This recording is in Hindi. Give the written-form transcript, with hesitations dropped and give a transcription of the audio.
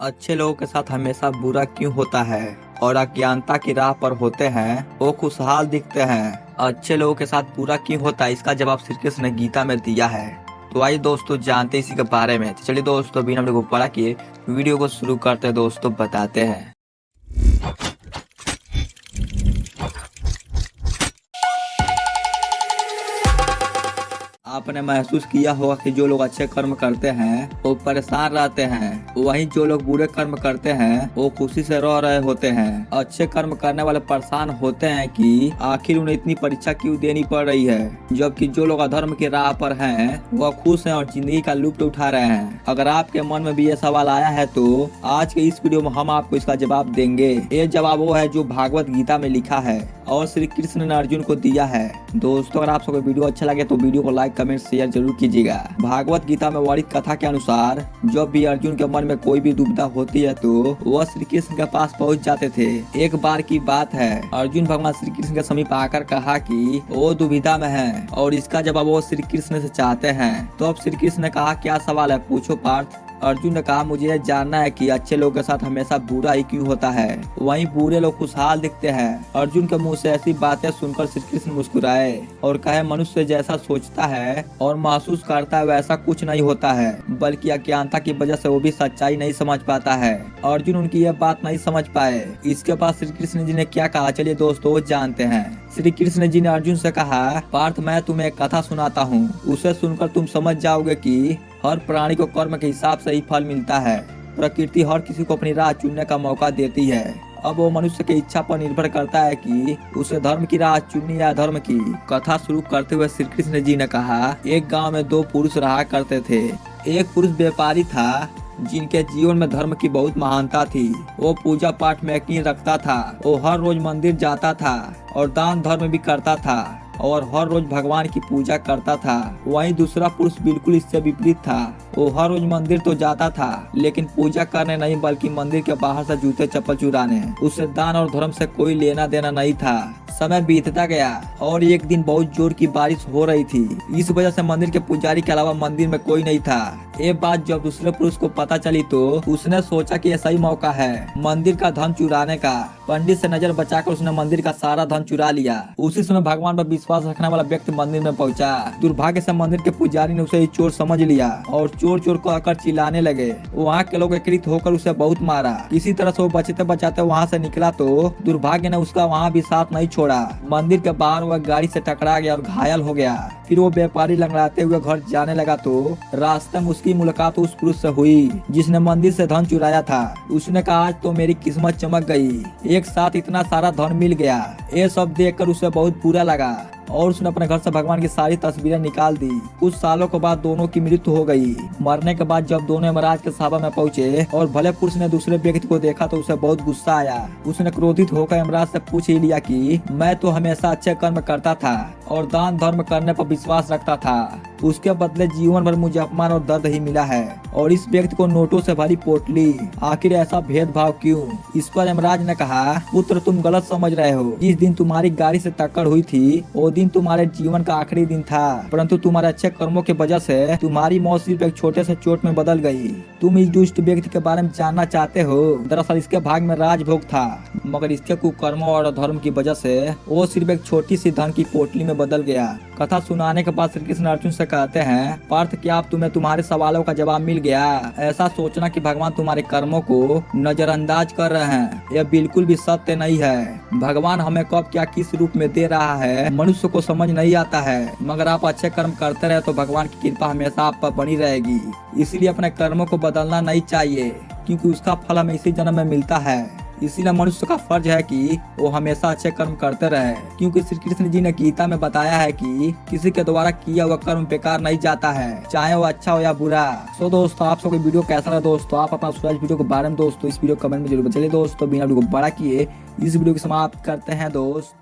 अच्छे लोगों के साथ हमेशा बुरा क्यों होता है और अज्ञानता की राह पर होते हैं वो खुशहाल दिखते हैं। अच्छे लोगों के साथ बुरा क्यों होता है, इसका जवाब श्री कृष्ण ने गीता में दिया है। तो आइए दोस्तों जानते हैं इसी के बारे में। तो चलिए दोस्तों बिना वीडियो को बड़ा किए वीडियो को शुरू करते हैं। दोस्तों बताते हैं। आपने महसूस किया होगा कि जो लोग अच्छे कर्म करते हैं वो परेशान रहते हैं, वहीं जो लोग बुरे कर्म करते हैं वो खुशी से रह रहे होते हैं। अच्छे कर्म करने वाले परेशान होते हैं कि आखिर उन्हें इतनी परीक्षा क्यों देनी पड़ रही है, जबकि जो लोग अधर्म की राह पर हैं वह खुश हैं और जिंदगी का लुत्फ उठा रहे हैं। अगर आपके मन में भी ये सवाल आया है तो आज के इस वीडियो में हम आपको इसका जवाब देंगे। ये जवाब वो है जो भागवत गीता में लिखा है और श्री कृष्ण ने अर्जुन को दिया है। दोस्तों अगर आप सबको वीडियो अच्छा लगे तो वीडियो को लाइक कमेंट शेयर जरूर कीजिएगा। भागवत गीता में वर्णित कथा के अनुसार जब भी अर्जुन के मन में कोई भी दुविधा होती है तो वह श्री कृष्ण के पास पहुंच जाते थे। एक बार की बात है, अर्जुन भगवान श्री कृष्ण के समीप आकर कहा कि वो दुविधा में है और इसका जवाब वो श्री कृष्ण से चाहते हैं। तो अब श्री कृष्ण ने कहा क्या सवाल है, पूछो पार्थ। अर्जुन ने कहा मुझे यह जानना है कि अच्छे लोगों के साथ हमेशा बुरा ही क्यों होता है, वहीं बुरे लोग खुशहाल दिखते हैं। अर्जुन के मुंह से ऐसी बातें सुनकर श्री कृष्ण मुस्कुराए और कहे मनुष्य जैसा सोचता है और महसूस करता है वैसा कुछ नहीं होता है, बल्कि अज्ञानता की वजह से वो भी सच्चाई नहीं समझ पाता है। अर्जुन उनकी यह बात नहीं समझ पाए। इसके बाद श्री कृष्ण जी ने क्या कहा, चलिए दोस्तों जानते हैं। श्री कृष्ण जी ने अर्जुन से कहा पार्थ मैं तुम्हें एक कथा सुनाता हूँ, उसे सुनकर तुम समझ जाओगे कि हर प्राणी को कर्म के हिसाब से ही फल मिलता है। प्रकृति हर किसी को अपनी राह चुनने का मौका देती है। अब वो मनुष्य की इच्छा पर निर्भर करता है कि उसे धर्म की राह चुननी या अधर्म की। कथा शुरू करते हुए श्री कृष्ण जी ने कहा एक गांव में दो पुरुष रहा करते थे। एक पुरुष व्यापारी था जिनके जीवन में धर्म की बहुत महानता थी। वो पूजा पाठ में यकीन रखता था, वो हर रोज मंदिर जाता था और दान धर्म भी करता था और हर रोज भगवान की पूजा करता था। वहीं दूसरा पुरुष बिल्कुल इससे विपरीत था। वो हर रोज मंदिर तो जाता था लेकिन पूजा करने नहीं बल्कि मंदिर के बाहर से जूते चप्पल चुराने। उसे दान और धर्म से कोई लेना देना नहीं था। समय बीतता गया और एक दिन बहुत जोर की बारिश हो रही थी। इस वजह से मंदिर के पुजारी के अलावा मंदिर में कोई नहीं था। ये बात जब दूसरे पुरुष को पता चली तो उसने सोचा कि यह सही मौका है मंदिर का धन चुराने का। पंडित से नजर बचाकर उसने मंदिर का सारा धन चुरा लिया। उसी समय भगवान पर विश्वास रखने वाला व्यक्ति मंदिर में पहुंचा। दुर्भाग्य से मंदिर के पुजारी ने उसे चोर समझ लिया और चोर चोर को आकर चिल्लाने लगे। वहाँ के लोग एकत्रित होकर उसे बहुत मारा। किसी तरह से वो बचते बचाते वहाँ से निकला तो दुर्भाग्य ने उसका वहाँ भी साथ नहीं छोड़ा। मंदिर के बाहर वह गाड़ी से टकरा गया और घायल हो गया। फिर वो व्यापारी लंगड़ाते हुए घर जाने लगा तो रास्ते में उसकी मुलाकात उस पुरुष से हुई जिसने मंदिर से धन चुराया था। उसने कहा आज तो मेरी किस्मत चमक गई, एक साथ इतना सारा धन मिल गया। ये सब देखकर उसे बहुत बुरा लगा और उसने अपने घर से भगवान की सारी तस्वीरें निकाल दी। कुछ सालों के बाद दोनों की मृत्यु हो गई। मरने के बाद जब दोनों यमराज के सभा में पहुंचे और भले पुरुष ने दूसरे व्यक्ति को देखा तो उसे बहुत गुस्सा आया। उसने क्रोधित होकर यमराज से पूछ ही लिया कि मैं तो हमेशा अच्छे कर्म करता था और दान धर्म करने पर विश्वास रखता था, उसके बदले जीवन भर मुझे अपमान और दर्द ही मिला है और इस व्यक्ति को नोटों से भरी पोटली, आखिर ऐसा भेदभाव क्यों? इस पर यमराज ने कहा पुत्र तुम गलत समझ रहे हो। जिस दिन तुम्हारी गाड़ी से टक्कर हुई थी वो दिन तुम्हारे जीवन का आखिरी दिन था, परंतु तुम्हारे अच्छे कर्मों की वजह से तुम्हारी मौत सिर्फ एक छोटे से चोट में बदल गई। तुम इस दुष्ट व्यक्ति के बारे में जानना चाहते हो? दरअसल इसके भाग में राजभोग था, मगर इसके कुकर्मों और अधर्म की वजह से वो सिर्फ एक छोटी सी धन की पोटली में बदल गया। कथा सुनाने के बाद श्री कृष्ण अर्जुन से कहते हैं पार्थ क्या अब तुम्हें तुम्हारे सवालों का जवाब मिल गया? ऐसा सोचना कि भगवान तुम्हारे कर्मों को नजरअंदाज कर रहे हैं यह बिल्कुल भी सत्य नहीं है। भगवान हमें कब क्या किस रूप में दे रहा है मनुष्य को समझ नहीं आता है, मगर आप अच्छे कर्म करते रहे तो भगवान की कृपा हमेशा आप पर बनी रहेगी। इसलिए अपने कर्मों को बदलना नहीं चाहिए क्योंकि उसका फल हमें इसी जन्म में मिलता है। इसीलिए मनुष्य का फर्ज है कि वो हमेशा अच्छे कर्म करते रहे, क्योंकि श्री कृष्ण जी ने गीता में बताया है कि किसी के द्वारा किया हुआ कर्म बेकार नहीं जाता है, चाहे वो अच्छा हो या बुरा। तो दोस्तों आप सबको वीडियो कैसा लगा दोस्तों, आप अपना सुझाव वीडियो के बारे में दोस्तों इस वीडियो कमेंट में जरूर। चलिए दोस्तों बिना वीडियो को बड़ा किए इस वीडियो को समाप्त करते हैं दोस्त।